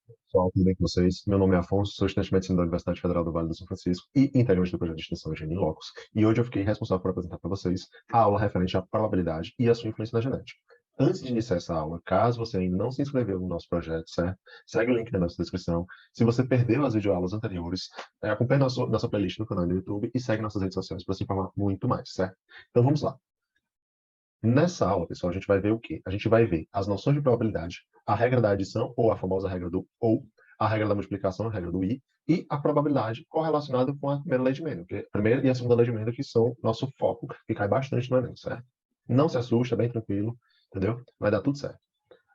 Pessoal, tudo bem com vocês? Meu nome é Afonso, sou estudante de medicina da Universidade Federal do Vale do São Francisco e integrante do projeto de extensão Gene Locus. E hoje eu fiquei responsável por apresentar para vocês a aula referente à probabilidade e a sua influência na genética. Antes de iniciar essa aula, caso você ainda não se inscreveu no nosso projeto, certo? Segue o link na nossa descrição. Se você perdeu as videoaulas anteriores, acompanhe nossa playlist no canal do YouTube e segue nossas redes sociais para se informar muito mais, certo? Então vamos lá. Nessa aula, pessoal, a gente vai ver o quê? A gente vai ver as noções de probabilidade, a regra da adição, ou a famosa regra do ou, a regra da multiplicação, a regra do e a probabilidade correlacionada com a primeira lei de Mendel, que é a primeira e a segunda lei de Mendel, que são nosso foco, que cai bastante no Enem, certo? Não se assusta, é bem tranquilo, entendeu? Vai dar tudo certo.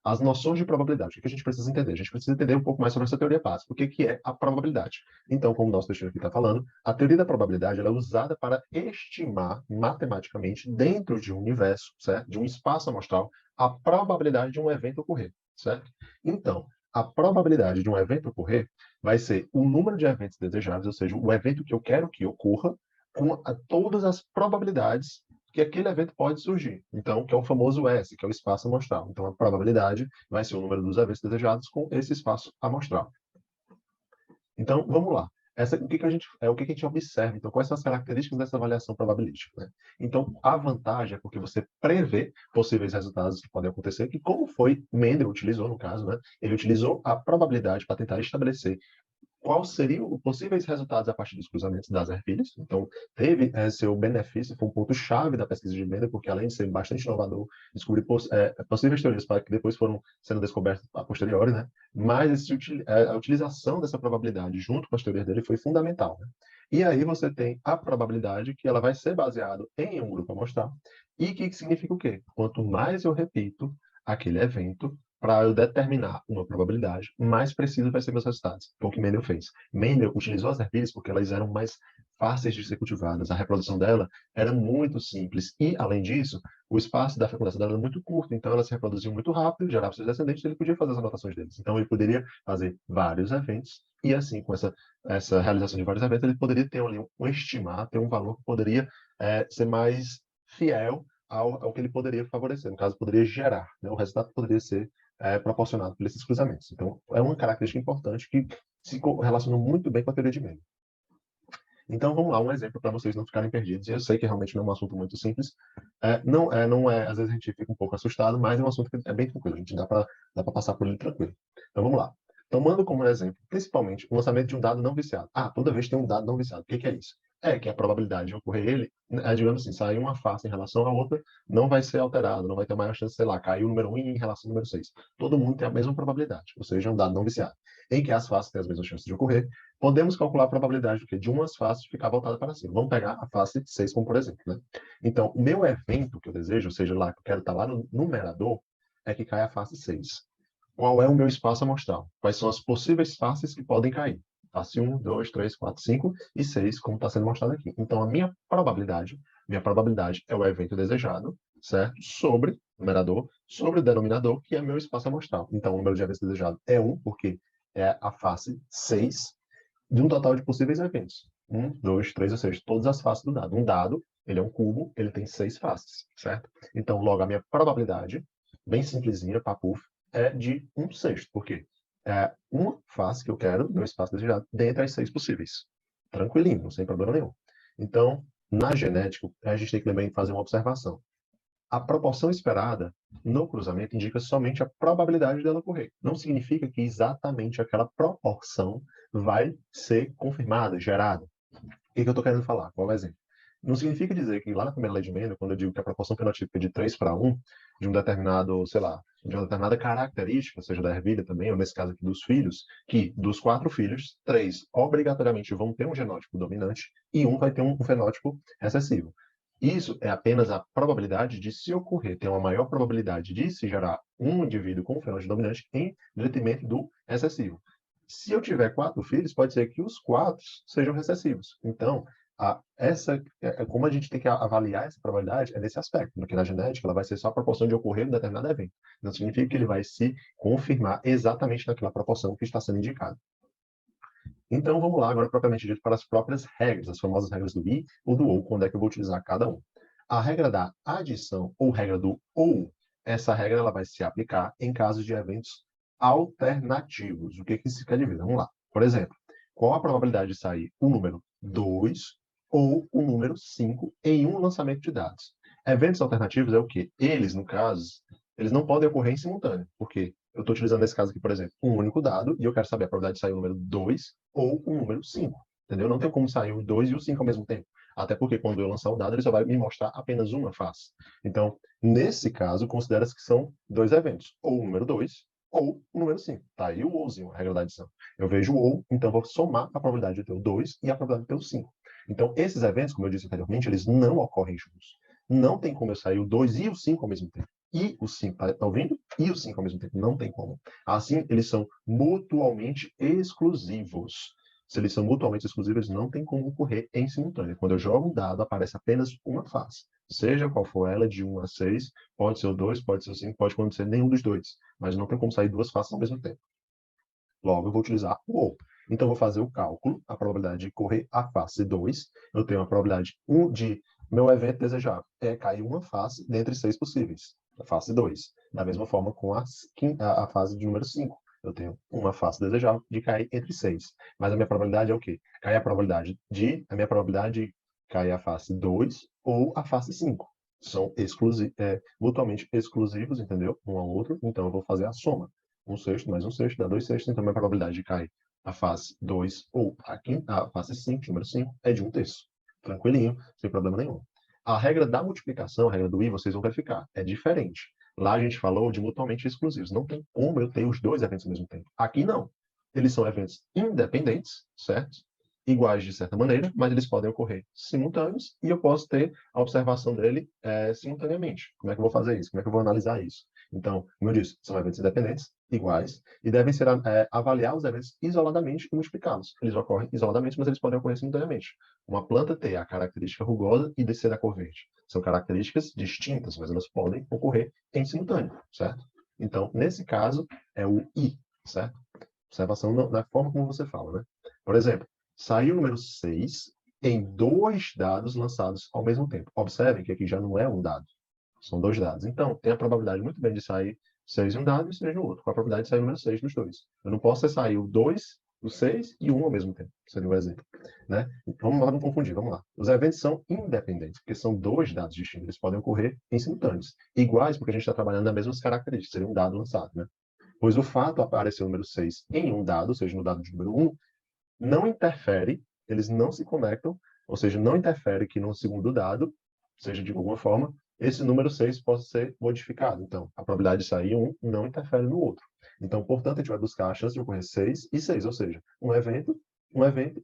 As noções de probabilidade, o que a gente precisa entender? A gente precisa entender um pouco mais sobre essa teoria básica. O que é a probabilidade? Então, como o nosso texto aqui está falando, a teoria da probabilidade ela é usada para estimar matematicamente, dentro de um universo, certo? De um espaço amostral, a probabilidade de um evento ocorrer, certo? Então, a probabilidade de um evento ocorrer vai ser o número de eventos desejáveis, ou seja, o evento que eu quero que ocorra, com todas as probabilidades que aquele evento pode surgir. Então, que é o famoso S, que é o espaço amostral. Então, a probabilidade vai ser o número dos eventos desejados com esse espaço amostral. Então, vamos lá. O que a gente observa? Então, quais são as características dessa avaliação probabilística? Né? Então, a vantagem é porque você prevê possíveis resultados que podem acontecer, que como foi Mendel utilizou no caso, né? Ele utilizou a probabilidade para tentar estabelecer quais seriam os possíveis resultados a partir dos cruzamentos das ervilhas. Então, teve seu benefício, foi um ponto-chave da pesquisa de Mendel, porque além de ser bastante inovador, descobrir possíveis teorias para que depois foram sendo descobertas a posteriori, né? Mas a utilização dessa probabilidade junto com as teorias dele foi fundamental. Né? E aí você tem a probabilidade que ela vai ser baseada em um grupo amostral, e que significa o quê? Quanto mais eu repito aquele evento, para eu determinar uma probabilidade, mais preciso vai ser meus resultados. Foi o que Mendel fez. Mendel utilizou as ervilhas porque elas eram mais fáceis de ser cultivadas. A reprodução dela era muito simples. E, além disso, o espaço da fecundação dela era muito curto. Então, elas se reproduziam muito rápido, gerava seus descendentes, e ele podia fazer as anotações deles. Então, ele poderia fazer vários eventos. E, assim, com essa realização de vários eventos, ele poderia ter ali um estimar, ter um valor que poderia ser mais fiel ao que ele poderia favorecer. No caso, poderia gerar. Né? O resultado poderia ser proporcionado por esses cruzamentos. Então, é uma característica importante que se relaciona muito bem com a teoria de Mendel. Então, vamos lá, um exemplo para vocês não ficarem perdidos. Eu sei que realmente não é um assunto muito simples. Às vezes a gente fica um pouco assustado, mas é um assunto que é bem tranquilo. A gente dá para passar por ele tranquilo. Então, vamos lá. Tomando como exemplo, principalmente, o lançamento de um dado não viciado. Toda vez tem um dado não viciado. O que é isso? É que a probabilidade de ocorrer ele, digamos assim, sair uma face em relação à outra, não vai ser alterada, não vai ter maior chance, sei lá, cair o número 1 em relação ao número 6. Todo mundo tem a mesma probabilidade, ou seja, é um dado não viciado. Em que as faces têm as mesmas chances de ocorrer, podemos calcular a probabilidade de umas faces ficar voltada para cima. Vamos pegar a face 6 como por exemplo. Né? Então, o meu evento que eu desejo, ou seja, lá que eu quero estar lá no numerador, é que caia a face 6. Qual é o meu espaço amostral? Quais são as possíveis faces que podem cair? Face 1, 2, 3, 4, 5 e 6, como está sendo mostrado aqui. Então, a minha probabilidade é o evento desejado, certo? Sobre o numerador, sobre o denominador, que é meu espaço amostral. Então, o número de eventos desejado é 1, porque é a face 6 de um total de possíveis eventos. 1, 2, 3, ou seja, todas as faces do dado. Um dado, ele é um cubo, ele tem 6 faces, certo? Então, logo, a minha probabilidade, bem simplesinha, papuf, é de 1/6. Por quê? É uma face que eu quero, meu espaço desejado, dentre as 6 possíveis. Tranquilinho, sem problema nenhum. Então, na genética, a gente tem que também fazer uma observação. A proporção esperada no cruzamento indica somente a probabilidade dela ocorrer. Não significa que exatamente aquela proporção vai ser confirmada, gerada. O que eu estou querendo falar? Qual é o exemplo? Não significa dizer que lá na primeira lei de Mendel, quando eu digo que a proporção fenotípica é de 3 para 1, de um determinado, sei lá, de uma determinada característica, seja da ervilha também, ou nesse caso aqui dos filhos, que dos 4 filhos, 3 obrigatoriamente vão ter um genótipo dominante e um vai ter um fenótipo recessivo. Isso é apenas a probabilidade de se ocorrer, ter uma maior probabilidade de se gerar um indivíduo com um fenótipo dominante em detrimento do recessivo. Se eu tiver 4 filhos, pode ser que os 4 sejam recessivos. Então, como a gente tem que avaliar essa probabilidade é nesse aspecto, porque na genética ela vai ser só a proporção de ocorrer um determinado evento. Não significa que ele vai se confirmar exatamente naquela proporção que está sendo indicada. Então vamos lá agora propriamente dito para as próprias regras, as famosas regras do i ou do ou, quando é que eu vou utilizar cada um. A regra da adição ou regra do ou, essa regra ela vai se aplicar em casos de eventos alternativos. O que que isso quer dizer? Vamos lá. Por exemplo, qual a probabilidade de sair o número 2 ou o número 5 em um lançamento de dados? Eventos alternativos é o quê? Eles, no caso, eles não podem ocorrer em simultâneo. Por quê? Eu estou utilizando nesse caso aqui, por exemplo, um único dado e eu quero saber a probabilidade de sair o número 2 ou o número 5. Entendeu? Não tem como sair o 2 e o 5 ao mesmo tempo. Até porque quando eu lançar o dado, ele só vai me mostrar apenas uma face. Então, nesse caso, considera-se que são dois eventos, ou o número 2 ou o número 5. Tá aí o ouzinho, a regra da adição. Eu vejo o ou, então vou somar a probabilidade de ter o 2 e a probabilidade de ter o 5. Então, esses eventos, como eu disse anteriormente, eles não ocorrem juntos. Não tem como eu sair o 2 e o 5 ao mesmo tempo. E o 5, tá ouvindo? E o 5 ao mesmo tempo. Não tem como. Assim, eles são mutuamente exclusivos. Se eles são mutuamente exclusivos, não tem como ocorrer em simultâneo. Quando eu jogo um dado, aparece apenas uma face. Seja qual for ela, de 1 a 6, pode ser o 2, pode ser o 5, pode acontecer nenhum dos dois. Mas não tem como sair duas faces ao mesmo tempo. Logo, eu vou utilizar o ou. Então, eu vou fazer o cálculo, a probabilidade de correr a face 2. Eu tenho a probabilidade 1 de meu evento desejável é cair uma face dentre 6 possíveis, a face 2. Da mesma forma com a fase de número 5. Eu tenho uma face desejável de cair entre 6. Mas a minha probabilidade é o quê? A minha probabilidade de cair a face 2 ou a face 5. São mutuamente exclusivos, entendeu? Um ao outro. Então, eu vou fazer a soma. Um sexto mais um sexto dá 2/6, então a probabilidade de cair a face 2 ou a face 5, número 5, é de 1/3. Tranquilinho, sem problema nenhum. A regra da multiplicação, a regra do I, vocês vão verificar, é diferente. Lá a gente falou de mutuamente exclusivos. Não tem como eu ter os dois eventos ao mesmo tempo. Aqui não. Eles são eventos independentes, certo? Iguais de certa maneira, mas eles podem ocorrer simultâneos e eu posso ter a observação dele simultaneamente. Como é que eu vou fazer isso? Como é que eu vou analisar isso? Então, como eu disse, são eventos independentes, iguais, e devem ser avaliar os eventos isoladamente e multiplicá-los. Eles ocorrem isoladamente, mas eles podem ocorrer simultaneamente. Uma planta ter a característica rugosa e descer da cor verde. São características distintas, mas elas podem ocorrer em simultâneo, certo? Então, nesse caso, é o I, certo? Observação da forma como você fala, né? Por exemplo, saiu o número 6 em dois dados lançados ao mesmo tempo. Observem que aqui já não é um dado, são dois dados. Então, tem a probabilidade muito bem de sair 6 em um dado e 6 no outro, com a probabilidade de sair o número 6 dos dois. Eu não posso sair o 2, o 6 e o 1 ao mesmo tempo, seria um exemplo. Né? Vamos lá, não confundir, vamos lá. Os eventos são independentes, porque são dois dados distintos, eles podem ocorrer em simultâneos. Iguais, porque a gente está trabalhando nas mesmas características, seria um dado lançado. Né? Pois o fato de aparecer o número 6 em um dado, ou seja, no dado de número 1, não interfere, eles não se conectam, ou seja, não interfere que no segundo dado, seja de alguma forma, esse número 6 possa ser modificado. Então, a probabilidade de sair um não interfere no outro. Então, portanto, a gente vai buscar a chance de ocorrer 6 e 6, ou seja, um evento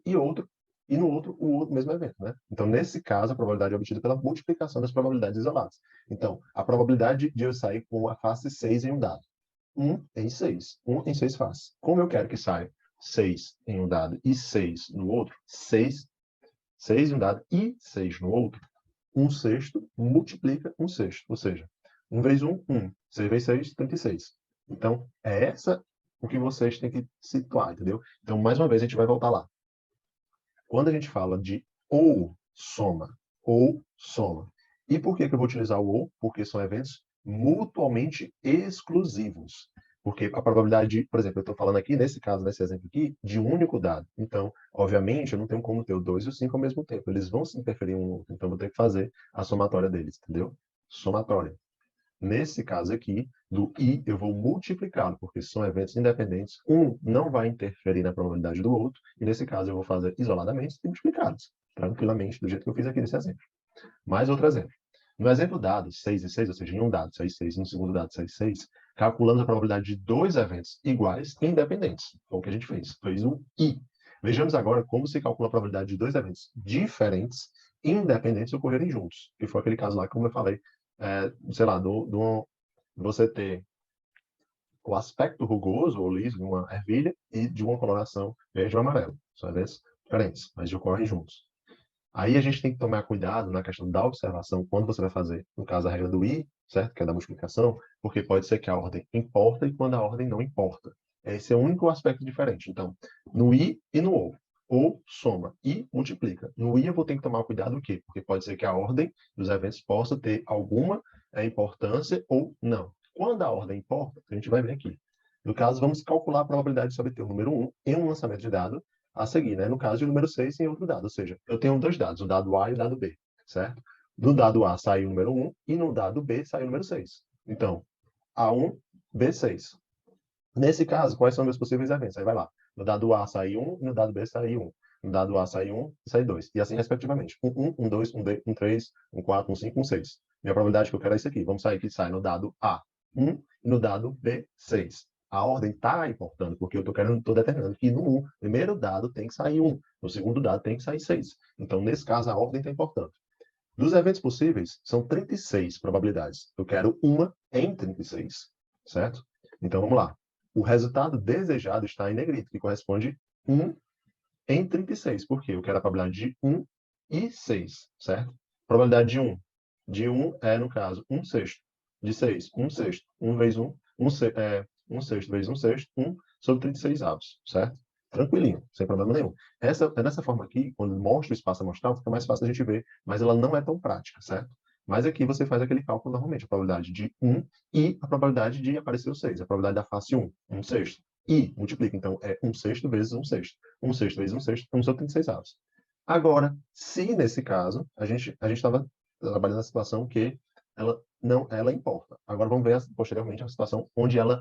e outro, e no outro, o outro mesmo evento. Né? Então, nesse caso, a probabilidade é obtida pela multiplicação das probabilidades isoladas. Então, a probabilidade de eu sair com a face 6 em um dado. 1 em 6. 1 em 6 faces. Como eu quero que saia 6 em um dado e 6 no outro, 6 em um dado e 6 no outro, 1/6 multiplica 1/6. Ou seja, 1 vezes 1, 1. 6 vezes 6, 36. Então, é essa o que vocês têm que situar, entendeu? Então, mais uma vez, a gente vai voltar lá. Quando a gente fala de ou soma. E por que que eu vou utilizar o ou? Porque são eventos mutuamente exclusivos. Porque a probabilidade por exemplo, eu estou falando aqui, nesse caso, nesse exemplo aqui, de um único dado. Então, obviamente, eu não tenho como ter o 2 e o 5 ao mesmo tempo. Eles vão se interferir um no outro. Então, eu vou ter que fazer a somatória deles, entendeu? Somatória. Nesse caso aqui, do I, eu vou multiplicá-lo, porque são eventos independentes. Um não vai interferir na probabilidade do outro, e nesse caso eu vou fazer isoladamente e multiplicá-los, tranquilamente, do jeito que eu fiz aqui nesse exemplo. Mais outro exemplo. No exemplo dado, 6 e 6, ou seja, em um dado 6 e 6, no segundo dado 6 e 6, calculamos a probabilidade de dois eventos iguais e independentes. Foi o que a gente fez. Fez um I. Vejamos agora como se calcula a probabilidade de dois eventos diferentes, independentes, ocorrerem juntos. Que foi aquele caso lá, como eu falei, sei lá, você ter o aspecto rugoso ou liso de uma ervilha e de uma coloração verde ou amarelo. São eventos diferentes, mas ocorrem juntos. Aí a gente tem que tomar cuidado na questão da observação quando você vai fazer, no caso, a regra do I, certo? Que é da multiplicação, porque pode ser que a ordem importa e quando a ordem não importa. Esse é o único aspecto diferente. Então, no I e no ou soma e multiplica. No I eu vou ter que tomar cuidado o quê? Porque pode ser que a ordem dos eventos possa ter alguma importância ou não. Quando a ordem importa, a gente vai ver aqui. No caso, vamos calcular a probabilidade de obter o número 1 em um lançamento de dado a seguir, né? No caso, o número 6 em outro dado. Ou seja, eu tenho dois dados, o dado A e o dado B, certo? No dado A sai o número 1 e no dado B sai o número 6. Então, A1, B6. Nesse caso, quais são meus possíveis eventos? Aí vai lá. No dado A sai 1 e no dado B sai 1. No dado A sai 1 e sai 2. E assim, respectivamente. 1, 2, 3, 4, 5, 6. Minha probabilidade que eu quero é isso aqui. Vamos sair que sai no dado A 1 e no dado B 6. A ordem está importando, porque eu estou determinando que no primeiro dado tem que sair 1. No segundo dado tem que sair 6. Então, nesse caso, a ordem está importante. Dos eventos possíveis, são 36 probabilidades. Eu quero uma em 36, certo? Então, vamos lá. O resultado desejado está em negrito, que corresponde 1 em 36. Por quê? Eu quero a probabilidade de 1 e 6, certo? Probabilidade de 1. De 1 é, no caso, 1 sexto. De 6, 1 sexto. 1 vezes 1, 1 sexto vezes 1 sexto, 1 sobre 36 avos, certo? Tranquilinho, sem problema nenhum. É dessa forma aqui, quando mostra o espaço amostral, fica mais fácil a gente ver, mas ela não é tão prática, certo? Mas aqui você faz aquele cálculo normalmente, a probabilidade de 1 e a probabilidade de aparecer o 6, a probabilidade da face 1, 1 sexto. E multiplica, então, é 1 sexto vezes 1 sexto. 1 sexto vezes 1 sexto, 1 sobre 36 avos. Agora, se nesse caso, a gente estava trabalhando na situação que ela importa. Agora vamos ver posteriormente a situação onde ela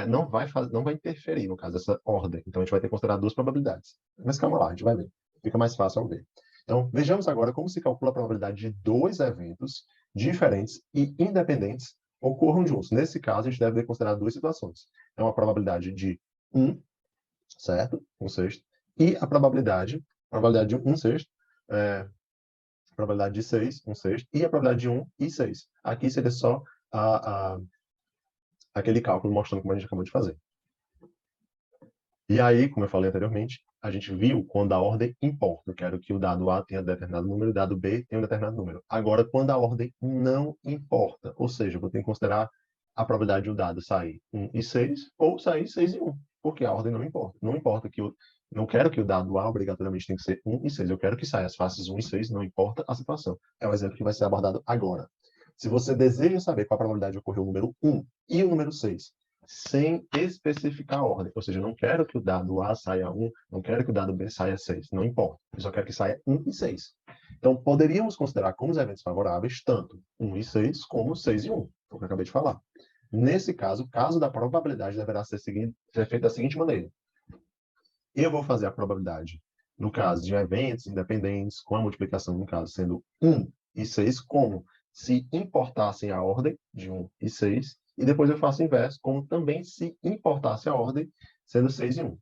não vai interferir, no caso, essa ordem. Então a gente vai ter que considerar duas probabilidades. Mas calma lá, a gente vai ver. Fica mais fácil ao ver. Então, vejamos agora como se calcula a probabilidade de dois eventos diferentes e independentes ocorram juntos. Nesse caso, a gente deve considerar duas situações. Então, a probabilidade de 1, certo? 1 sexto. E a probabilidade de 1 sexto, a probabilidade de 6, 1 sexto, e a probabilidade de 1 e 6. Aqui seria só aquele cálculo mostrando como a gente acabou de fazer. E aí, como eu falei anteriormente, a gente viu quando a ordem importa. Eu quero que o dado A tenha determinado número, o dado B tenha um determinado número. Agora, quando a ordem não importa, ou seja, eu vou ter que considerar a probabilidade do dado sair 1 e 6 ou sair 6 e 1, porque a ordem não importa. Não importa que eu não quero que o dado A obrigatoriamente tenha que ser 1 e 6. Eu quero que saia as faces 1 e 6, não importa a situação. É o exemplo que vai ser abordado agora. Se você deseja saber qual a probabilidade de ocorrer o número 1 e o número 6, sem especificar a ordem. Ou seja, eu não quero que o dado A saia 1, não quero que o dado B saia 6, não importa. Eu só quero que saia 1 e 6. Então, poderíamos considerar como os eventos favoráveis tanto 1 e 6 como 6 e 1, o que eu acabei de falar. Nesse caso, o caso da probabilidade deverá ser feito da seguinte maneira. Eu vou fazer a probabilidade, no caso de eventos independentes, com a multiplicação, no caso, sendo 1 e 6, como se importassem a ordem de 1 e 6, e depois eu faço o inverso, como também se importasse a ordem, sendo 6 e 1.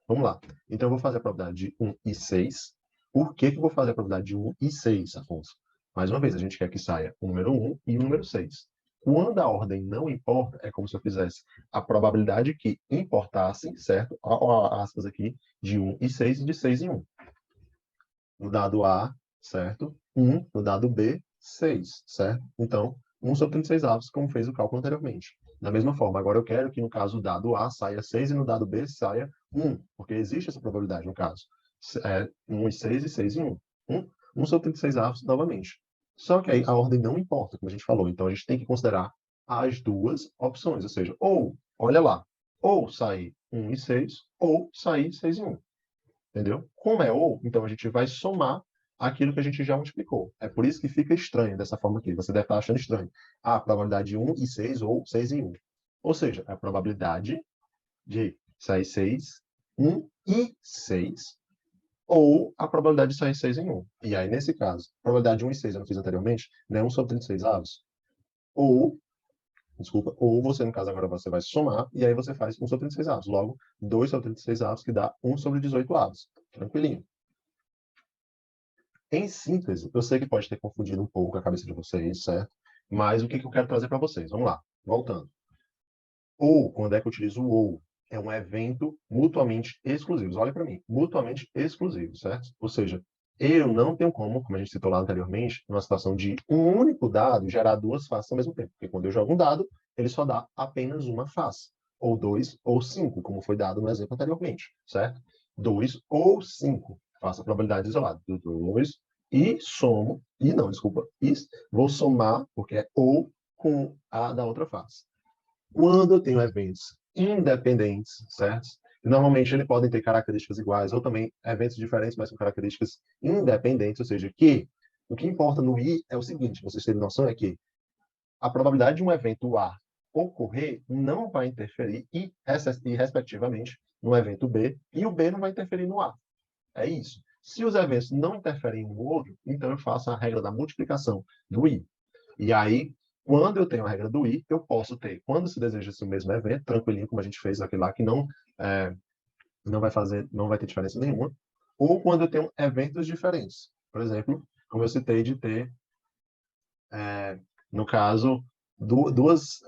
Vamos lá. Então, eu vou fazer a probabilidade de 1 e 6. Por que eu vou fazer a probabilidade de 1 e 6, Afonso? Mais uma vez, a gente quer que saia o número 1 e o número 6. Quando a ordem não importa, é como se eu fizesse a probabilidade que importasse, certo? Aspas aqui, de 1 e 6 e de 6 e 1. No dado A, certo? 1, no dado B, 6, certo? Então, 1 sobre 36 avos, como fez o cálculo anteriormente. Da mesma forma, agora eu quero que no caso do dado A saia 6 e no dado B saia 1, porque existe essa probabilidade no caso. 1 e 6 e 6 e 1. 1 sobre 36 avos novamente. Só que aí a ordem não importa, como a gente falou. Então a gente tem que considerar as duas opções. Ou seja, ou, olha lá, ou sair 1 e 6, ou sair 6 e 1. Entendeu? Como é ou, então a gente vai somar aquilo que a gente já multiplicou. É por isso que fica estranho dessa forma aqui. Você deve estar achando estranho. A probabilidade de 1 e 6 ou 6 e 1. Ou seja, a probabilidade de sair 6, 1 e 6, ou a probabilidade de sair 6 em 1. E aí, nesse caso, a probabilidade de 1 e 6, eu não fiz anteriormente, né? 1 sobre 36 avos. Ou, desculpa, ou você, no caso, agora você vai somar, e aí você faz 1 sobre 36 avos. Logo, 2 sobre 36 avos, que dá 1 sobre 18 avos. Tranquilinho. Em síntese, eu sei que pode ter confundido um pouco a cabeça de vocês, certo? Mas o que eu quero trazer para vocês? Vamos lá, voltando. Ou, quando é que eu utilizo o ou? É um evento mutuamente exclusivos. Olha para mim, mutuamente exclusivo, certo? Ou seja, eu não tenho como a gente citou lá anteriormente, numa situação de um único dado gerar duas faces ao mesmo tempo. Porque quando eu jogo um dado, ele só dá apenas uma face. Ou dois, ou cinco, como foi dado no exemplo anteriormente, certo? Dois ou cinco. Faço a probabilidade isolada do dois e somo, e não, desculpa, vou somar, porque é ou com a da outra face. Quando eu tenho eventos independentes, certo? E normalmente eles podem ter características iguais, ou também eventos diferentes, mas com características independentes, ou seja, que o que importa no I é o seguinte, vocês terem noção é que a probabilidade de um evento A ocorrer não vai interferir e, respectivamente, no evento B, e o B não vai interferir no A. É isso. Se os eventos não interferem um no outro, então eu faço a regra da multiplicação do I. E aí, quando eu tenho a regra do I, eu posso ter, quando se deseja esse mesmo evento, tranquilinho, como a gente fez aquele lá, que não vai ter diferença nenhuma, ou quando eu tenho eventos diferentes. Por exemplo, como eu citei de ter, no caso, duas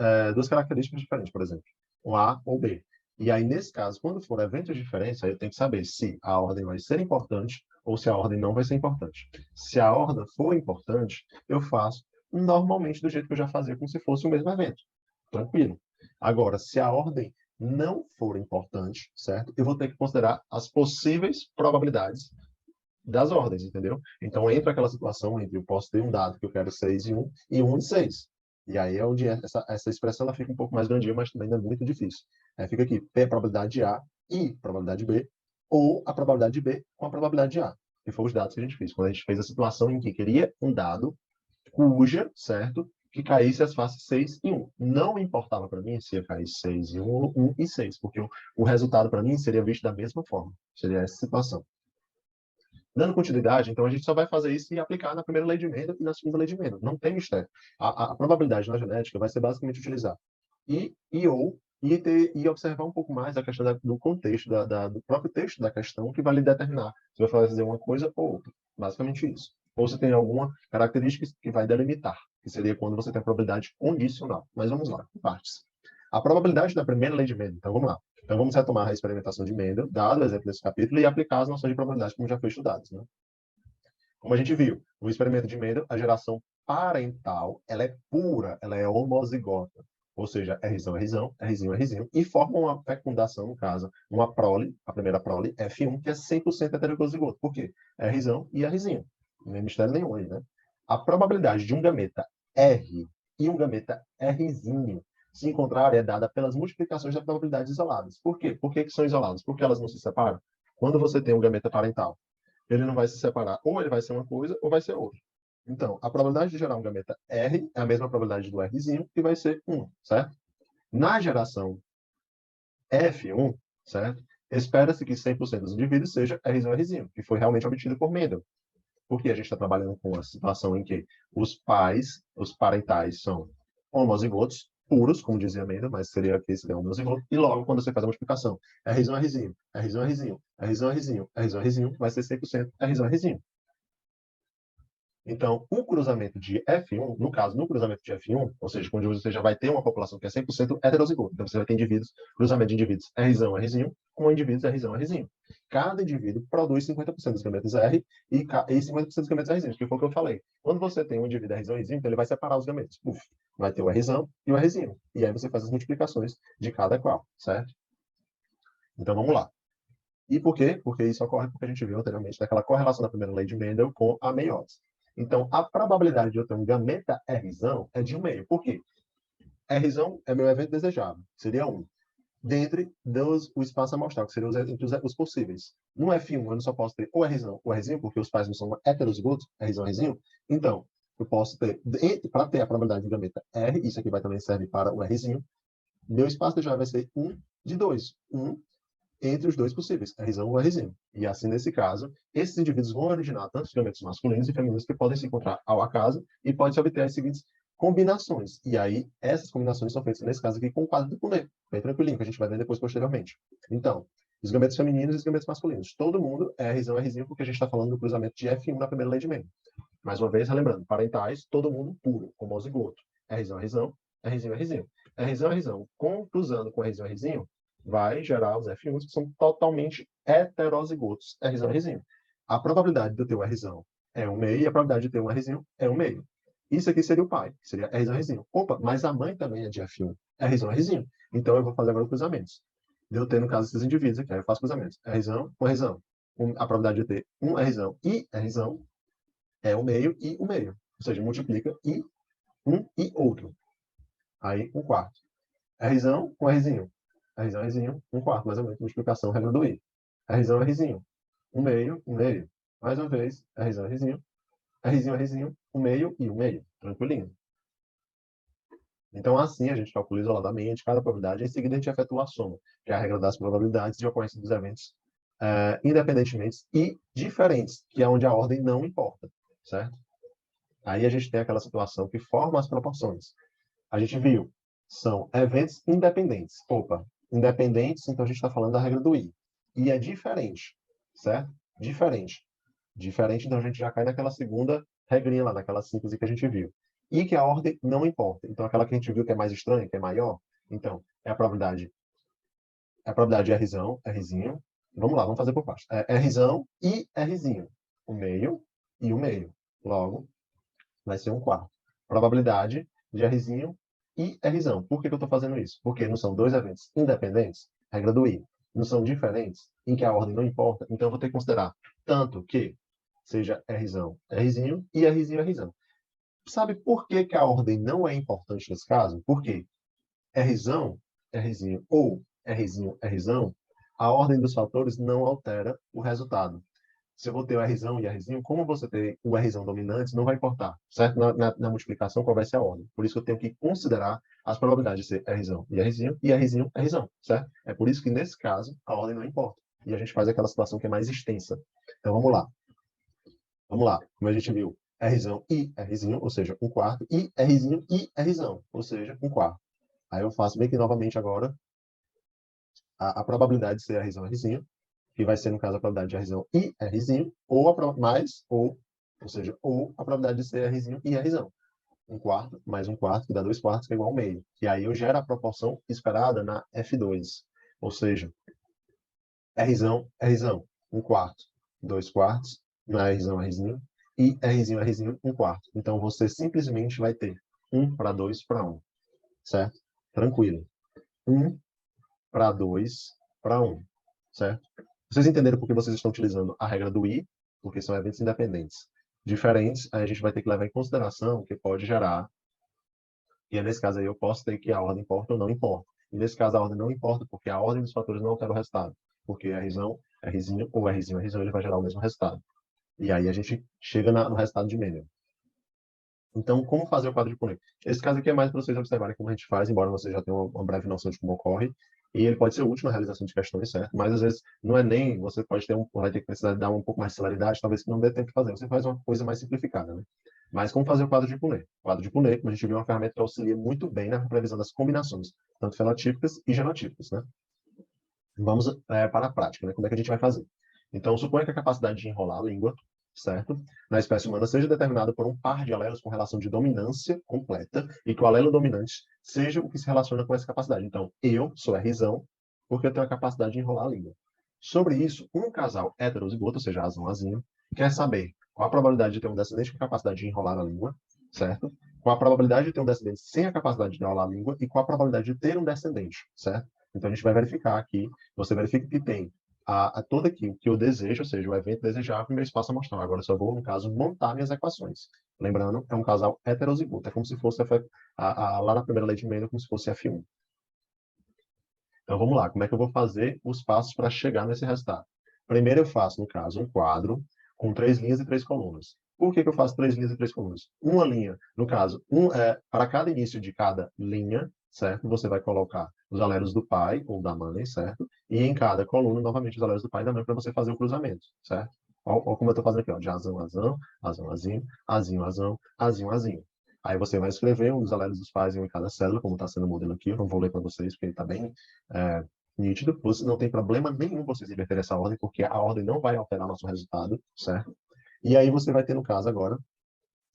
características diferentes, por exemplo, o A ou B. E aí, nesse caso, quando for eventos diferentes, aí eu tenho que saber se a ordem vai ser importante ou se a ordem não vai ser importante. Se a ordem for importante, eu faço normalmente do jeito que eu já fazia, como se fosse o mesmo evento. Tranquilo. Agora, se a ordem não for importante, certo? Eu vou ter que considerar as possíveis probabilidades das ordens, entendeu? Então entra aquela situação entre eu posso ter um dado que eu quero 6 e 1 e 1 e 6. E aí é onde essa expressão ela fica um pouco mais grandinha, mas também não é muito difícil. Fica aqui P probabilidade de A e probabilidade de B, ou a probabilidade de B com a probabilidade de A, que foram os dados que a gente fez. Quando a gente fez a situação em que queria um dado cuja, certo? Que caísse as faces 6 e 1. Não importava para mim se ia cair 6 e 1 ou 1 e 6, porque o resultado para mim seria visto da mesma forma. Seria essa situação. Dando continuidade, então a gente só vai fazer isso e aplicar na primeira lei de Mendel e na segunda lei de Mendel. Não tem mistério. A probabilidade na genética vai ser basicamente utilizar e observar um pouco mais a questão do contexto, do próprio texto da questão, que vai lhe determinar se vai fazer uma coisa ou outra. Basicamente isso. Ou se tem alguma característica que vai delimitar, que seria quando você tem a probabilidade condicional. Mas vamos lá, por partes. A probabilidade da primeira lei de Mendel. Então vamos lá. Então vamos retomar a experimentação de Mendel, dado o exemplo desse capítulo, e aplicar as noções de probabilidade como já foi estudadas, né? Como a gente viu, no experimento de Mendel, a geração parental, ela é pura, ela é homozigota. Ou seja, Rzão é Rzão, Rzinho é Rzinho, e forma uma fecundação, no caso, uma prole, a primeira prole, F1, que é 100% heterozigoto. Por quê? É Rzão e Rzinho. Não tem mistério nenhum aí, né? A probabilidade de um gameta R e um gameta Rzinho se encontrarem é dada pelas multiplicações das probabilidades isoladas. Por quê? Por que são isoladas? Porque elas não se separam. Quando você tem um gameta parental, ele não vai se separar. Ou ele vai ser uma coisa ou vai ser outra. Então, a probabilidade de gerar um gameta R é a mesma probabilidade do Rzinho, que vai ser 1, certo? Na geração F1, certo? Espera-se que 100% dos indivíduos seja Rzão e Rzinho, que foi realmente obtido por Mendel. Porque a gente está trabalhando com a situação em que os parentais, são homozigotos, puros, como dizia Mendel, mas seria que seria homozigoto, e logo, quando você faz a multiplicação, Rzão é Rzinho, Rzão é Rzinho, Rzão é Rzinho, Rzão é Rzinho, vai ser 100% Rzão é Rzinho. Então, o cruzamento de F1, no caso, no cruzamento de F1, ou seja, quando você já vai ter uma população que é 100% heterozigoto, então você vai ter indivíduos, cruzamento de indivíduos Rzão, Rzinho, com indivíduos Rzão, Rzinho. Cada indivíduo produz 50% dos gametas R e 50% dos gametas Rzinho, que foi o que eu falei. Quando você tem um indivíduo Rzão, Rzinho, então ele vai separar os gametas. Uf, vai ter o Rzão e o Rzinho. E aí você faz as multiplicações de cada qual, certo? Então vamos lá. E por quê? Porque isso ocorre porque a gente viu anteriormente daquela correlação da primeira lei de Mendel com a meiose. Então, a probabilidade de eu ter um gameta Rzão é de 1,5. Por quê? Rzão é meu evento desejável, seria 1. Dentre o espaço amostral, que seria entre os possíveis. No F1, eu não só posso ter o Rzão ou Rzinho, porque os pais não são heterozigotos, Rzão, Rzinho. Então, eu posso ter, para ter a probabilidade de gameta R, isso aqui vai também serve para o Rzinho, meu espaço desejável vai ser 1 de 2. 1 entre os dois possíveis, Rzão ou Rzinho. E assim, nesse caso, esses indivíduos vão originar tanto os gametos masculinos e femininos que podem se encontrar ao acaso e pode-se obter as seguintes combinações. E aí, essas combinações são feitas, nesse caso aqui, com o quadro do Punnett, bem tranquilinho, que a gente vai ver depois posteriormente. Então, os gametos femininos e os gametos masculinos. Todo mundo é Rzão, Rzinho, porque a gente está falando do cruzamento de F1 na primeira lei de Mendel. Mais uma vez, relembrando, parentais, todo mundo puro, homozigoto. Rzão, Rzinho, Rzinho, Rzinho. Rzão, Rzinho, cruzando com Rzão, Rzinho, vai gerar os F1s que são totalmente heterozigotos, Rzão e Rzinho. A probabilidade de eu ter um Rzão é 1,5 e a probabilidade de ter um Rzinho é 1,5. Isso aqui seria o pai, que seria Rzão e Rzinho. Opa, mas a mãe também é de F1, Rzão e Rzinho. Então eu vou fazer agora cruzamentos. De eu ter, no caso, esses indivíduos aqui, aí eu faço cruzamentos. Rzão com Rzão. A probabilidade de eu ter um Rzão e Rzão é 1,5 e 1,5. Ou seja, multiplica e um e outro. Aí, um quarto. Rzão com Rzinho. Rzinho, Rzinho, um quarto, mais ou menos, multiplicação, regra do I. Rzão, Rzinho, um meio, um meio. Mais uma vez, Rzão, Rzinho, Rzinho, Rzinho, um meio e um meio. Tranquilinho. Então, assim, a gente calcula isoladamente cada probabilidade, em seguida a gente efetua a soma, que é a regra das probabilidades de ocorrência dos eventos independentemente e diferentes, que é onde a ordem não importa, certo? Aí a gente tem aquela situação que forma as proporções. A gente viu, são eventos independentes. Opa, independentes, então a gente está falando da regra do I. E é diferente, certo? Diferente. Diferente, então a gente já cai naquela segunda regrinha lá, naquela síntese que a gente viu. E que a ordem não importa. Então aquela que a gente viu que é mais estranha, que é maior, então é a probabilidade de Rzão, Rzinho. Vamos lá, vamos fazer por partes. É Rzão e Rzinho. O meio e o meio. Logo, vai ser um quarto. Probabilidade de Rzinho e Rzão. Por que eu estou fazendo isso? Porque não são dois eventos independentes, regra do I, não são diferentes, em que a ordem não importa, então eu vou ter que considerar tanto que seja Rzão, Rzinho e Rzinho, Rzão. Sabe por que, que a ordem não é importante nesse caso? Porque Rzão, Rzinho ou Rzinho, Rzão, a ordem dos fatores não altera o resultado. Se eu vou ter o Rzão e Rzinho, como você tem o Rzão dominante, não vai importar, certo? Na multiplicação, qual vai ser a ordem. Por isso que eu tenho que considerar as probabilidades de ser Rzão e Rzinho, e Rzinho, Rzão, certo? É por isso que, nesse caso, a ordem não importa. E a gente faz aquela situação que é mais extensa. Então, vamos lá. Vamos lá. Como a gente viu, Rzão e Rzinho, ou seja, um quarto, e Rzinho e Rzão, ou seja, um quarto. Aí eu faço bem que novamente agora a probabilidade de ser Rzão e Rzinho, que vai ser, no caso, a probabilidade de Rzão e Rzinho, ou mais, ou seja, ou a probabilidade de ser Rzinho e Rzão. Um quarto mais um quarto, que dá dois quartos, que é igual ao meio. E aí eu gero a proporção esperada na F2. Ou seja, Rzão, um quarto, dois quartos, na Rzão, Rzinho, e Rzinho, um quarto. Então você simplesmente vai ter 1 para 2 para 1, certo? Tranquilo. 1 para 2 para 1, certo? Vocês entenderam por que vocês estão utilizando a regra do I? Porque são eventos independentes. Diferentes, aí a gente vai ter que levar em consideração que pode gerar, e nesse caso aí eu posso ter que a ordem importa ou não importa. E nesse caso a ordem não importa, porque a ordem dos fatores não altera o resultado. Porque Rzão, Rzinho ou Rzinho, Rzão, ele vai gerar o mesmo resultado. E aí a gente chega no resultado de Mendel. Então, como fazer o quadro de Punnett? Esse caso aqui é mais para vocês observarem como a gente faz, embora vocês já tenham uma breve noção de como ocorre. E ele pode ser útil na realização de questões, certo? Mas às vezes não é nem, você pode ter vai ter que precisar dar um pouco mais de celeridade, talvez que não dê tempo de fazer. Você faz uma coisa mais simplificada, né? Mas como fazer o quadro de Punnett? O quadro de Punnett, como a gente viu, é uma ferramenta que auxilia muito bem na previsão das combinações, tanto fenotípicas e genotípicas, né? Vamos para a prática, né? Como é que a gente vai fazer? Então, suponha que a capacidade de enrolar a língua, certo? Na espécie humana seja determinada por um par de alelos com relação de dominância completa e que o alelo dominante seja o que se relaciona com essa capacidade. Então, eu sou Rzão porque eu tenho a capacidade de enrolar a língua. Sobre isso, um casal heterozigoto, ou seja, azão, azinho, quer saber qual a probabilidade de ter um descendente com capacidade de enrolar a língua, certo? Qual a probabilidade de ter um descendente sem a capacidade de enrolar a língua e qual a probabilidade de ter um descendente, certo? Então, a gente vai verificar aqui, você verifica que tem todo aquilo que eu desejo, ou seja, o evento desejável e meu espaço amostral. Agora, eu só vou, no caso, montar minhas equações. Lembrando, é um casal heterozigoto. É como se fosse lá na primeira lei de Mendel, como se fosse F1. Então, vamos lá. Como é que eu vou fazer os passos para chegar nesse resultado? Primeiro, eu faço, no caso, um quadro com 3 linhas e 3 colunas. Por que eu faço 3 linhas e 3 colunas? Uma linha, no caso, para cada início de cada linha, certo? Você vai colocar os alelos do pai ou da mãe, certo? E em cada coluna, novamente, os alelos do pai e da mãe para você fazer o cruzamento, certo? Olha como eu estou fazendo aqui, ó, de azão, azão, azão, azinho, azinho, azão, azinho, azinho. Aí você vai escrever os alelos dos pais em cada célula, como está sendo o modelo aqui. Eu não vou ler para vocês, porque ele está bem nítido. Você não tem problema nenhum vocês inverterem essa ordem, porque a ordem não vai alterar nosso resultado, certo? E aí você vai ter, no caso, agora,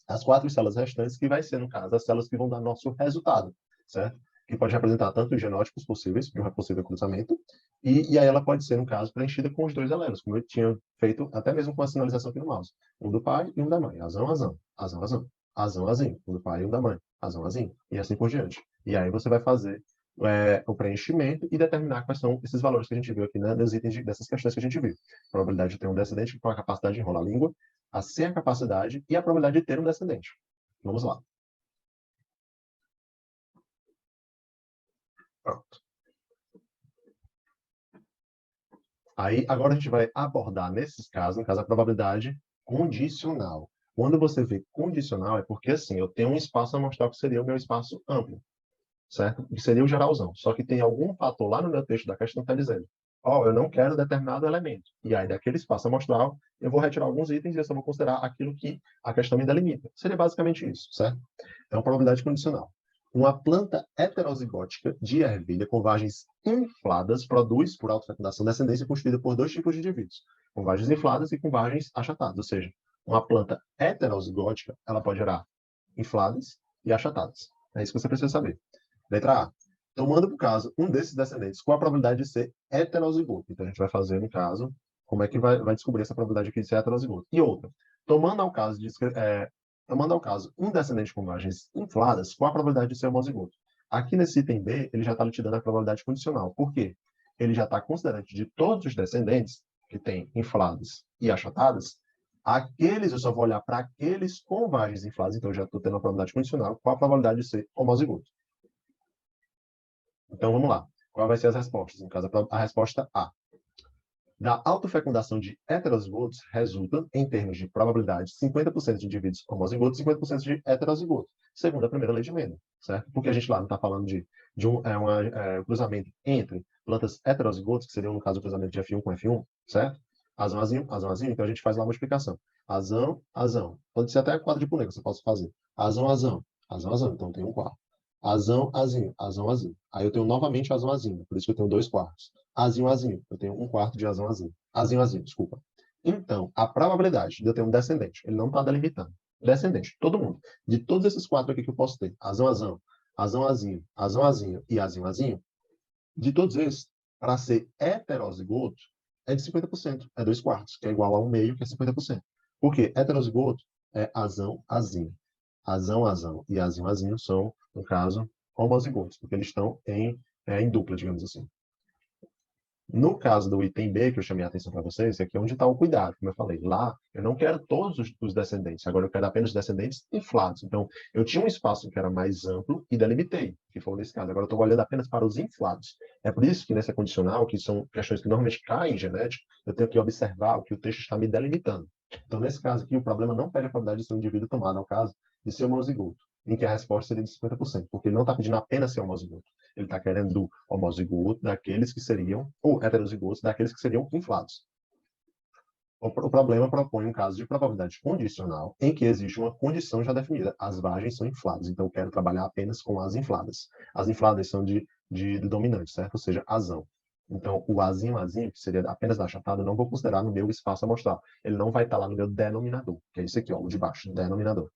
as 4 células restantes, que vai ser, no caso, as células que vão dar nosso resultado, certo? Que pode representar tanto os genótipos possíveis, de um possível cruzamento, e aí ela pode ser, no caso, preenchida com os 2 alelos, como eu tinha feito até mesmo com a sinalização aqui no mouse. Um do pai e um da mãe. Azão, azão, azão, azão, azão, azinho. Um do pai e um da mãe. Azão, azinho. E assim por diante. E aí você vai fazer o preenchimento e determinar quais são esses valores que a gente viu aqui, né, nos itens dessas questões que a gente viu. Probabilidade de ter um descendente com a capacidade de enrolar a língua, a sem a capacidade e a probabilidade de ter um descendente. Vamos lá. Pronto. Aí, agora a gente vai abordar, nesses casos, no caso, a probabilidade condicional. Quando você vê condicional, é porque, assim, eu tenho um espaço amostral que seria o meu espaço amplo, certo? Que seria o geralzão. Só que tem algum fator lá no meu texto da questão que está dizendo, ó, eu não quero determinado elemento. E aí, daquele espaço amostral, eu vou retirar alguns itens e eu só vou considerar aquilo que a questão me delimita. Seria basicamente isso, certo? Então, probabilidade condicional. Uma planta heterozigótica de ervilha com vagens infladas produz, por autofecundação, descendência constituída por dois tipos de indivíduos, com vagens infladas e com vagens achatadas. Ou seja, uma planta heterozigótica, ela pode gerar infladas e achatadas. É isso que você precisa saber. Letra A. Tomando por caso um desses descendentes, qual a probabilidade de ser heterozigoto? Então, a gente vai fazer, no caso, como é que vai descobrir essa probabilidade aqui de ser heterozigoto. E outra, tomando ao caso um descendente com vagens infladas, qual a probabilidade de ser homozigoto? Aqui nesse item B, ele já está te dando a probabilidade condicional. Por quê? Ele já está considerando que de todos os descendentes que têm infladas e achatadas, aqueles eu só vou olhar para aqueles com vagens infladas, então eu já estou tendo a probabilidade condicional. Qual a probabilidade de ser homozigoto? Então vamos lá. Qual vai ser as respostas? No caso, a resposta A. Da autofecundação de heterozigotos resulta, em termos de probabilidade, 50% de indivíduos homozigotos e 50% de heterozigotos, segundo a primeira lei de Mendel, certo? Porque a gente lá não está falando de um cruzamento entre plantas heterozigotas, que seria, no caso, o cruzamento de F1 com F1, certo? Azão, azinho, azão, azinho, então a gente faz lá a multiplicação. Azão, azão. Pode ser até quadro de puleiro, você pode fazer. Azão, azão, azão, azão, então tem um quarto. Azão, azinho, azão, azinho. Aí eu tenho novamente azão, azinho, por isso que eu tenho 2 quartos. Azinho, azinho. Eu tenho 1 quarto de azão, azinho. Azinho, azinho, desculpa. Então, a probabilidade de eu ter um descendente, ele não está delimitando. Descendente, todo mundo. De todos esses 4 aqui que eu posso ter, azão, azão, azão, azinho, azão, azinho e azinho, azinho, de todos esses, para ser heterozigoto, é de 50%. É 2 quartos, que é igual a 1/2, que é 50%. Por quê? Heterozigoto é azão, azinho. Azão, azão e azinho, azinho são, no caso, homozigotos, porque eles estão em dupla, digamos assim. No caso do item B, que eu chamei a atenção para vocês, aqui é onde está o cuidado, como eu falei. Lá, eu não quero todos os descendentes, agora eu quero apenas os descendentes inflados. Então, eu tinha um espaço que era mais amplo e delimitei, que foi nesse caso. Agora eu estou olhando apenas para os inflados. É por isso que nessa condicional, que são questões que normalmente caem em genética, eu tenho que observar o que o texto está me delimitando. Então, nesse caso aqui, o problema não pede a probabilidade de ser um indivíduo tomado, ao caso de ser homozigoto, em que a resposta seria de 50%, porque ele não está pedindo apenas ser homozigoto. Ele está querendo homozigoto daqueles que seriam, ou heterozigotos daqueles que seriam inflados. O problema propõe um caso de probabilidade condicional em que existe uma condição já definida. As vagens são infladas, então eu quero trabalhar apenas com as infladas. As infladas são do dominante, certo? Ou seja, azão. Então, o azinho, azinho, que seria apenas da achatada, eu não vou considerar no meu espaço amostral. Ele não vai estar lá no meu denominador, que é isso aqui, ó, o de baixo, denominador.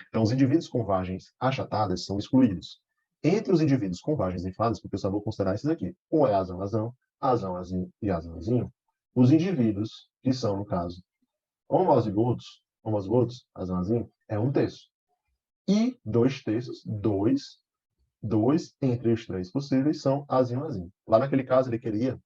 Então, os indivíduos com vagens achatadas são excluídos. Entre os indivíduos com vagens infladas, porque eu só vou considerar esses aqui, ou é azão, azão, azão, azinho e azãozinho, os indivíduos que são, no caso, homozigotos, azão, azinho, é 1/3. E 2/3, dois entre os 3 possíveis são azinho, azinho. Lá naquele caso, ele queria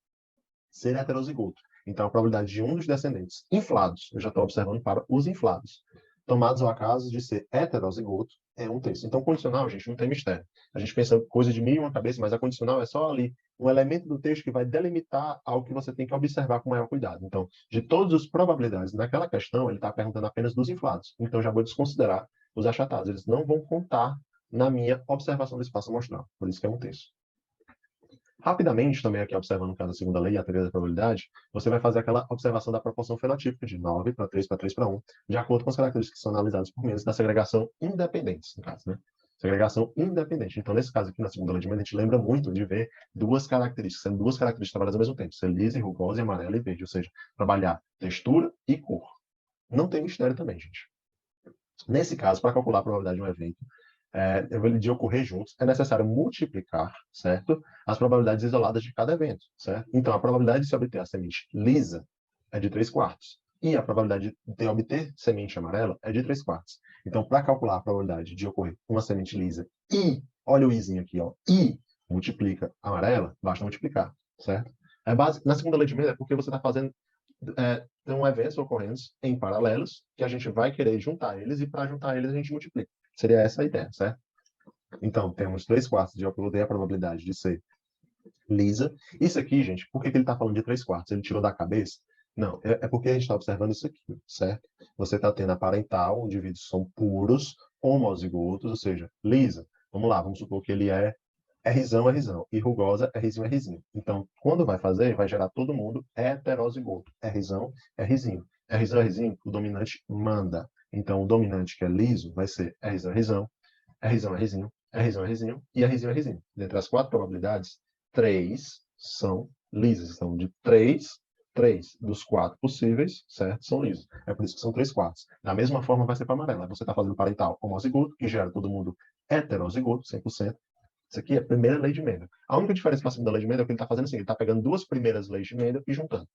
ser heterozigoto. Então, a probabilidade de um dos descendentes inflados, eu já estou observando para os inflados, tomados ao acaso de ser heterozigoto, é 1/3. Então, condicional, gente, não tem mistério. A gente pensa coisa de 1000 e uma cabeça, mas a condicional é só ali um elemento do texto que vai delimitar algo que você tem que observar com maior cuidado. Então, de todas as probabilidades naquela questão, ele está perguntando apenas dos inflados. Então, já vou desconsiderar os achatados. Eles não vão contar na minha observação do espaço amostral. Por isso que é 1/3. Rapidamente, também aqui observando o caso da segunda lei, a teoria da probabilidade, você vai fazer aquela observação da proporção fenotípica de 9 para 3 para 3 para 1, de acordo com as características que são analisadas por meio da segregação independente, no caso, né? Segregação independente. Então, nesse caso aqui, na segunda lei de Mendel, a gente lembra muito de ver duas características, sendo duas características trabalhadas ao mesmo tempo, ser lisa e rugosa e amarela e verde, ou seja, trabalhar textura e cor. Não tem mistério também, gente. Nesse caso, para calcular a probabilidade de um evento, de ocorrer juntos, é necessário multiplicar, certo? As probabilidades isoladas de cada evento, certo? Então, a probabilidade de se obter a semente lisa é de 3 quartos. E a probabilidade de obter semente amarela é de 3 quartos. Então, para calcular a probabilidade de ocorrer uma semente lisa e, olha o izinho aqui, ó, e multiplica a amarela, basta multiplicar, certo? Na segunda lei de Mendel é porque você está fazendo tem eventos ocorrendo em paralelos que a gente vai querer juntar eles e para juntar eles a gente multiplica. Seria essa a ideia, certo? Então, temos 3 quartos de ocorrer a probabilidade de ser lisa. Isso aqui, gente, por que que ele está falando de 3/4? Ele tirou da cabeça? Não, é porque a gente está observando isso aqui, certo? Você está tendo a parental, indivíduos são puros, homozigotos, ou seja, lisa. Vamos lá, vamos supor que ele é Rzão, Rzão, e rugosa, Rzinho, Rzinho. Então, quando vai fazer, vai gerar todo mundo heterozigoto. Rzão, Rzinho. Rzão, Rzinho, o dominante manda. Então, o dominante que é liso vai ser Rzão, Rzão, Rzão, Rzinho, Rzão, Rzinho e Rzinho, Rzinho. Dentre as 4 probabilidades, 3 são lisas. Então, de 3 dos 4 possíveis, certo? São lisos. É por isso que são 3/4. Da mesma forma, vai ser para amarela. Você está fazendo parental homozigoto, que gera todo mundo heterozigoto, 100%. Isso aqui é a primeira lei de Mendel. A única diferença para a segunda lei de Mendel é que ele está fazendo assim, ele está pegando duas primeiras leis de Mendel e juntando.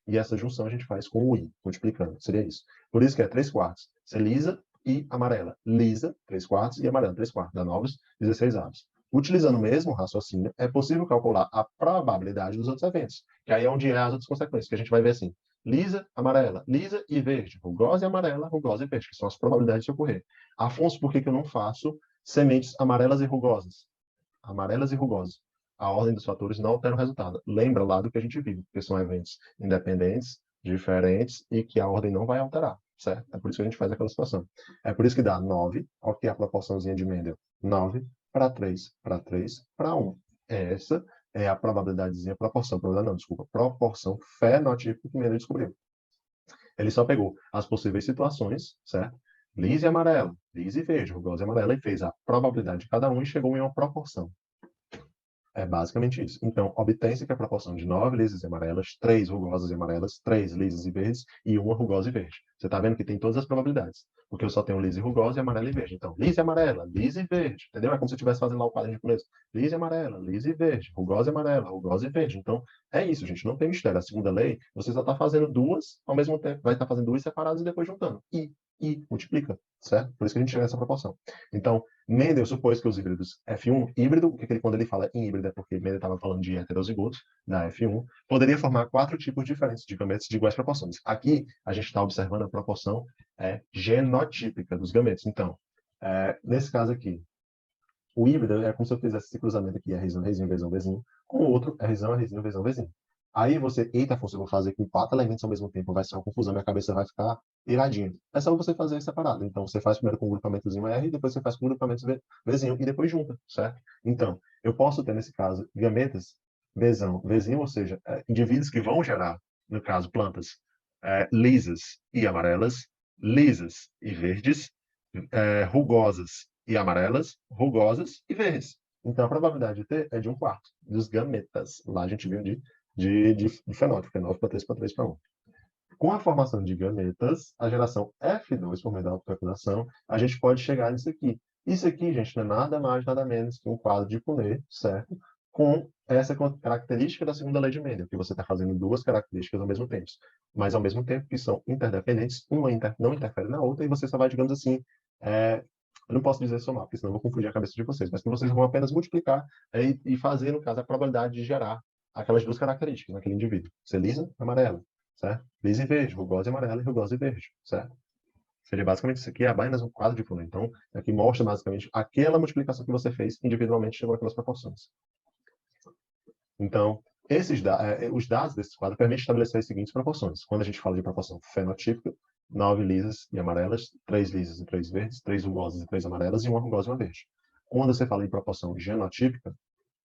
E essa junção a gente faz com o I, multiplicando. Seria isso. Por isso que é 3/4. Ser lisa e amarela. Lisa, 3/4, e amarela, 3/4. Dá 9, 16 avos. Utilizando o mesmo raciocínio, é possível calcular a probabilidade dos outros eventos. Que aí é onde é as outras consequências, que a gente vai ver assim. Lisa, amarela, lisa e verde. Rugosa e amarela, rugosa e verde, que são as probabilidades de ocorrer. Afonso, por que eu não faço sementes amarelas e rugosas? Amarelas e rugosas. A ordem dos fatores não altera o resultado. Lembra lá do que a gente viu, porque são eventos independentes, diferentes e que a ordem não vai alterar, certo? É por isso que a gente faz aquela situação. É por isso que dá 9, qual que é a proporçãozinha de Mendel? 9 para 3, para 3, para 1. Essa é a probabilidadezinha, probabilidade não, desculpa, proporção fenotípica que Mendel descobriu. Ele só pegou as possíveis situações, certo? Lisa e amarela, lisa e verde, rugosa e amarela, e fez a probabilidade de cada um e chegou em uma proporção. É basicamente isso. Então, obtém-se que a proporção de 9 lisas e amarelas, 3 rugosas e amarelas, 3 lisas e verdes e uma rugosa e verde. Você está vendo que tem todas as probabilidades. Porque eu só tenho lisa e rugosa e amarela e verde. Então, lisa e amarela, lisa e verde. Entendeu? É como se eu estivesse fazendo lá o quadro de japonês. Lisa e amarela, lisa e verde, rugosa e amarela, rugosa e verde. Então, é isso, gente. Não tem mistério. A segunda lei, você só está fazendo duas ao mesmo tempo. Vai estar fazendo duas separadas e depois juntando. E multiplica, certo? Por isso que a gente chega nessa proporção. Então, Mendel supôs que os híbridos F1, híbrido, quando ele fala em híbrido é porque Mendel estava falando de heterozigotos, da F1, poderia formar 4 tipos diferentes de gametos de iguais proporções. Aqui, a gente está observando a proporção genotípica dos gametos. Então, nesse caso aqui, o híbrido é como se eu fizesse esse cruzamento aqui, Rzinho, Rzinho, Vzão, Vzinho, com o outro, Rzão, Rzinho, Vzão, Vzinho. Aí você, eita, Afonso, eu vou fazer com 4 elementos ao mesmo tempo, vai ser uma confusão, minha cabeça vai ficar iradinha. É só você fazer separado. Então, você faz primeiro com o grupamentozinho R, depois você faz com o grupamento Vzinho, e depois junta, certo? Então, eu posso ter, nesse caso, gametas Vzão, Vzinho, ou seja, indivíduos que vão gerar, no caso, plantas lisas e amarelas, lisas e verdes, rugosas e amarelas, rugosas e verdes. Então, a probabilidade de ter é de 1/4 dos gametas. Lá a gente viu de fenótipo, que é 9 para 3 para 3 para 1. Com a formação de gametas, a geração F2, por meio da autofecundação, a gente pode chegar nisso aqui. Isso aqui, gente, não é nada mais, nada menos que um quadro de Punnett, certo? Com essa característica da segunda lei de Mendel, que você está fazendo duas características ao mesmo tempo, mas ao mesmo tempo que são interdependentes, uma não interfere na outra, e você só vai, digamos assim, eu não posso dizer somar, porque senão eu vou confundir a cabeça de vocês, mas que vocês vão apenas multiplicar e fazer, no caso, a probabilidade de gerar aquelas duas características naquele indivíduo. Ser lisa, amarela, certo? Lisa e verde, rugosa e amarela e rugosa e verde, certo? Seria basicamente isso aqui, é a mais um quadro de Punnett. Então, aqui mostra basicamente aquela multiplicação que você fez individualmente chegou àquelas proporções. Então, os dados desse quadro permitem estabelecer as seguintes proporções. Quando a gente fala de proporção fenotípica, 9 lisas e amarelas, 3 lisas e 3 verdes, 3 rugosas e 3 amarelas e uma rugosa e uma verde. Quando você fala em proporção genotípica,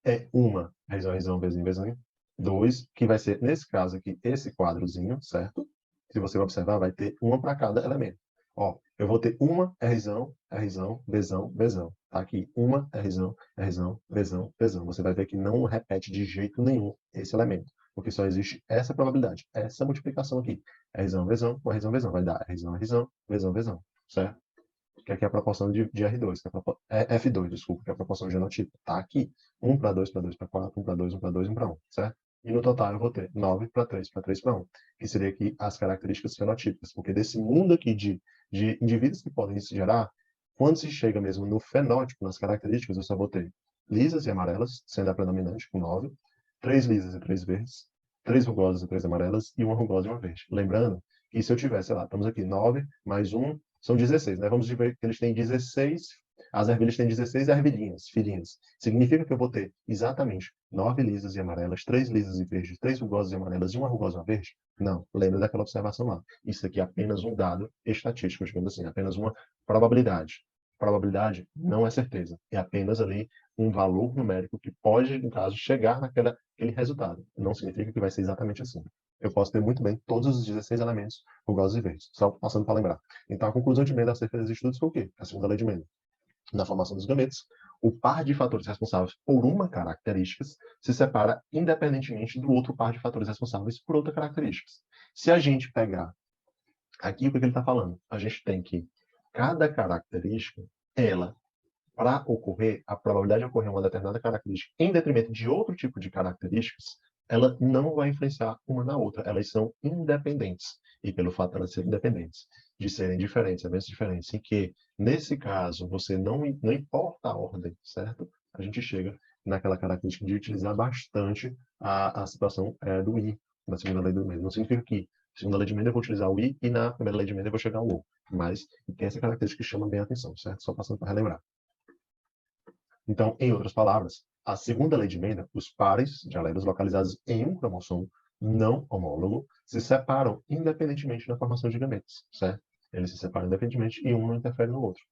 é uma razão, razão, vezinho, vezinho. 2, que vai ser, nesse caso aqui, esse quadrozinho, certo? Se você observar, vai ter uma para cada elemento. Ó, eu vou ter uma Rzão, Rzão, Vzão, Vzão. Tá aqui, uma Rzão, Rzão, Vzão, Vzão. Você vai ver que não repete de jeito nenhum esse elemento, porque só existe essa probabilidade, essa multiplicação aqui. Rzão, Vzão, com Rzão, Vzão. Vai dar Rzão, Rzão, Vzão, Vzão, certo? Que aqui é a proporção de R2, que é F2, desculpa, que é a proporção genotípica. Tá aqui, 1 para 2 para 2 para 4, 1 para 2, 1 para 2, 1 para 1, certo? E no total eu vou ter 9 para 3 para 3 para 1, que seria aqui as características fenotípicas, porque desse mundo aqui de indivíduos que podem se gerar, quando se chega mesmo no fenótipo, nas características, eu só vou ter lisas e amarelas, sendo a predominante, com 9, 3 lisas e 3 verdes, 3 rugosas e 3 amarelas, e uma rugosa e uma verde. Lembrando que se eu tiver, sei lá, estamos aqui 9 mais 1, são 16, né? Vamos ver que eles têm 16 As ervilhas têm 16 ervilhinhas, filhinhas. Significa que eu vou ter exatamente 9 lisas e amarelas, 3 lisas e verdes, 3 rugosas e amarelas e uma rugosa verde? Não, lembra daquela observação lá. Isso aqui é apenas um dado estatístico, digamos assim, apenas uma probabilidade. Probabilidade não é certeza, é apenas ali um valor numérico que pode, no caso, chegar naquele resultado. Não significa que vai ser exatamente assim. Eu posso ter muito bem todos os 16 elementos rugosos e verdes, só passando para lembrar. Então, a conclusão de Mendel acerca desses estudos foi o quê? A segunda lei de Mendel. Na formação dos gametos, o par de fatores responsáveis por uma característica se separa independentemente do outro par de fatores responsáveis por outra característica. Se a gente pegar aqui o que ele está falando, a gente tem que cada característica, ela, para ocorrer, a probabilidade de ocorrer uma determinada característica em detrimento de outro tipo de características, ela não vai influenciar uma na outra. Elas são independentes. E pelo fato de elas serem independentes, de serem diferentes, eventos diferentes, em que, nesse caso, você não importa a ordem, certo? A gente chega naquela característica de utilizar bastante a situação do I, na segunda lei do Mendel. Não significa que, na segunda lei de Mendel, eu vou utilizar o I e na primeira lei de Mendel eu vou chegar ao O. Mas tem essa característica que chama bem a atenção, certo? Só passando para relembrar. Então, em outras palavras, a segunda lei de Mendel, os pares de alelos localizados em um cromossomo não homólogo se separam independentemente na formação de gametos, certo? Eles se separam independentemente e um não interfere no outro.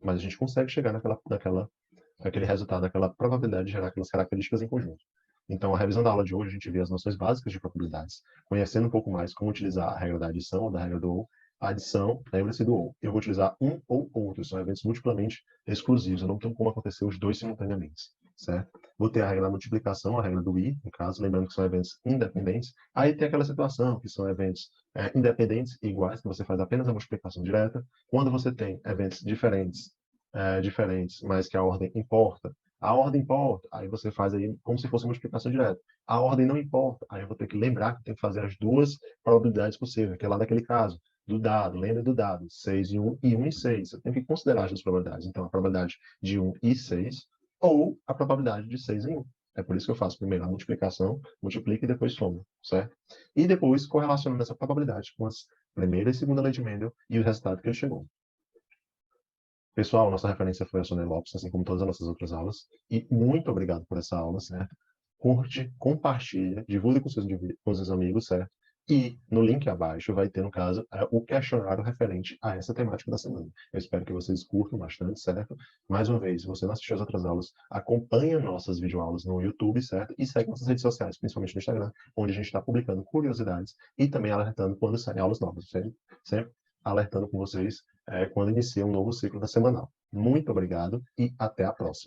Mas a gente consegue chegar naquele resultado, naquela probabilidade de gerar aquelas características em conjunto. Então, a revisão da aula de hoje, a gente vê as noções básicas de probabilidades, conhecendo um pouco mais como utilizar a regra da adição ou da regra do ou. A adição, lembre-se do ou. Eu vou utilizar um ou outro, são eventos multiplamente exclusivos, eu não tenho como acontecer os dois simultaneamente, certo? Vou ter a regra da multiplicação, a regra do i, no caso, lembrando que são eventos independentes. Aí tem aquela situação, que são eventos independentes e iguais, que você faz apenas a multiplicação direta. Quando você tem eventos diferentes, mas que a ordem importa, a ordem importa, aí você faz aí como se fosse multiplicação direta. A ordem não importa, aí eu vou ter que lembrar que tem que fazer as duas probabilidades possíveis, que é lá naquele caso, do dado, lembra do dado, 6 e 1 e 1 e 6. Eu tenho que considerar as duas probabilidades. Então, a probabilidade de 1 e 6 ou a probabilidade de 6 em 1. É por isso que eu faço primeiro a multiplicação, multiplico e depois somo, certo? E depois correlacionando essa probabilidade com as primeira e segunda lei de Mendel e o resultado que ele chegou. Pessoal, nossa referência foi a Sonia Lopes, assim como todas as nossas outras aulas. E muito obrigado por essa aula, certo? Curte, compartilha, divulgue com seus amigos, certo? E no link abaixo vai ter, no caso, o questionário referente a essa temática da semana. Eu espero que vocês curtam bastante, certo? Mais uma vez, se você não assistiu as outras aulas, acompanhe nossas videoaulas no YouTube, certo? E segue nossas redes sociais, principalmente no Instagram, onde a gente está publicando curiosidades e também alertando quando saem aulas novas, certo? Sempre alertando com vocês quando inicia um novo ciclo da semanal. Muito obrigado e até a próxima.